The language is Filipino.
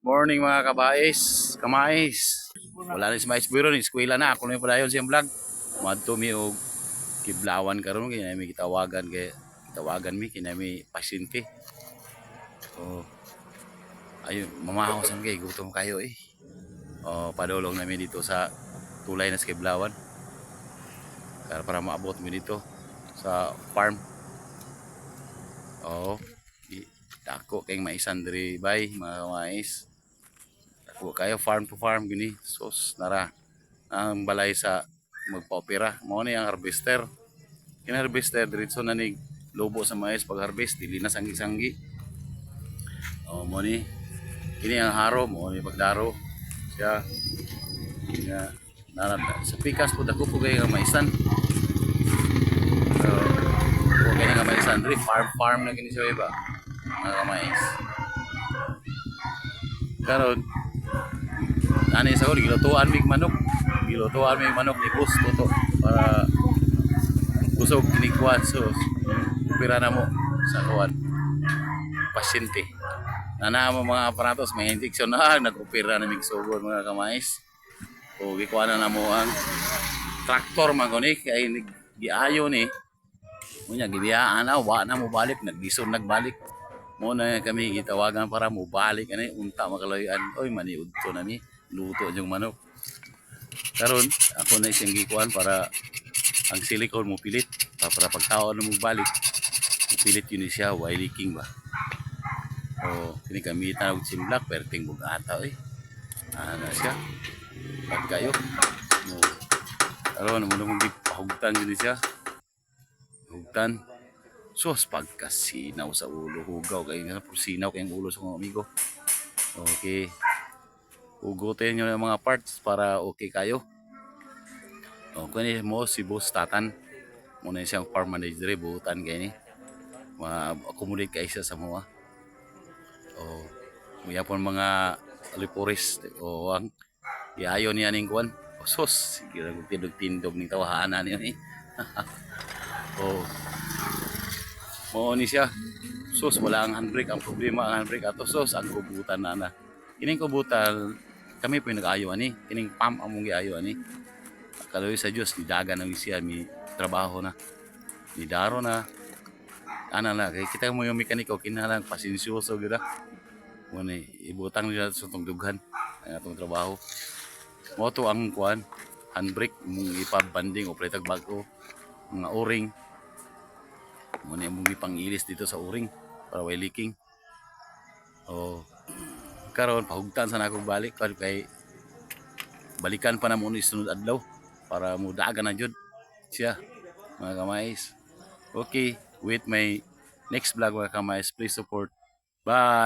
Morning mga kamais. Wala na si Mais Biro ni eskwela na ako na padayon siyang vlog. Madto mi og kiblawan karon kay mi kitawagan mi kay mi pasyente. So ayun mamahaw sa kay gutom kayo eh. Padulong namin dito sa tulay na sa Kiblawan. Para maabot mi dito sa farm. Dako kay maisan diri bay mga kamais. Dako kayo farm to farm gini. Sos nara ang balay sa magpa-opera. Mao ni ang harvester. Kini harvester diretso na ni lobo sa mais pag harvest dili na sanggi-sanggi. Mo ni kini ang haro mo ni pagdaro siya. Nga sa pikas po dako po kay nga maisan. Po kay nga maisan diri farm na kini sa iba. Mga mais. Karon ani sa uli gilutuan mig manok. Gilutuan mig manok ni Bus toto para busog kini kuan so pira na mo sa kuan pasyente. Nana mo mga aparatos may injection na nag-opera na mig sugod mga kamais. O gikuan na mo ang traktor man ko ni kay giayo ni. Unya gibiyaan na wa na mo balik nagdison nagbalik. Mo na kami gitawagan para mo balik ani unta makalayan. Oy maniudto na mi luto yung manok. Karon ako na siyang gikuan para ang silicone mo pilit para pagtao na mo balik pilit yun siya while leaking ba. Kini kami tanong simlak perting bugata eh. Ana siya. Pag kayo. Karon mo nang gipahugtan yun siya. Hugtan. Sos pagkasinaw sa ulo hugaw kay nga sinaw kay ang ulo sa mga amigo. Okay. Hugutin nyo yung mga parts para okay kayo. Kung mo si Boss Tatan muna siyang farm manager buutan kay ni ma-accommodate kayo siya sa mga mayapon mga liporis o ang iayon niya ning kuan sos sige lang tindog ning tawahanan niya ni mo ni siya sos wala ang handbrake ang problema ang handbrake ato sos ang kubutan na kining kubutan kami po yung nag-ayo ani kining pump among giayo ani kaloy sa Dios ni daga na siya mi trabaho na ni daro na ana na kay kita mo yung mekaniko kinahanglan pasensyoso gyud mo ni ibutang nila sa tong dughan ang atong trabaho mo to ang kuan handbrake mong ipabanding o pretag bago mga o-ring mo ni mong ipangilis dito sa o-ring para way leaking karon pahugtan sa nako balik kay balikan pa na mo ni sunod adlaw para mo dagan na jud siya mga kamais. Okay, with my next vlog mga kamais, please support. Bye.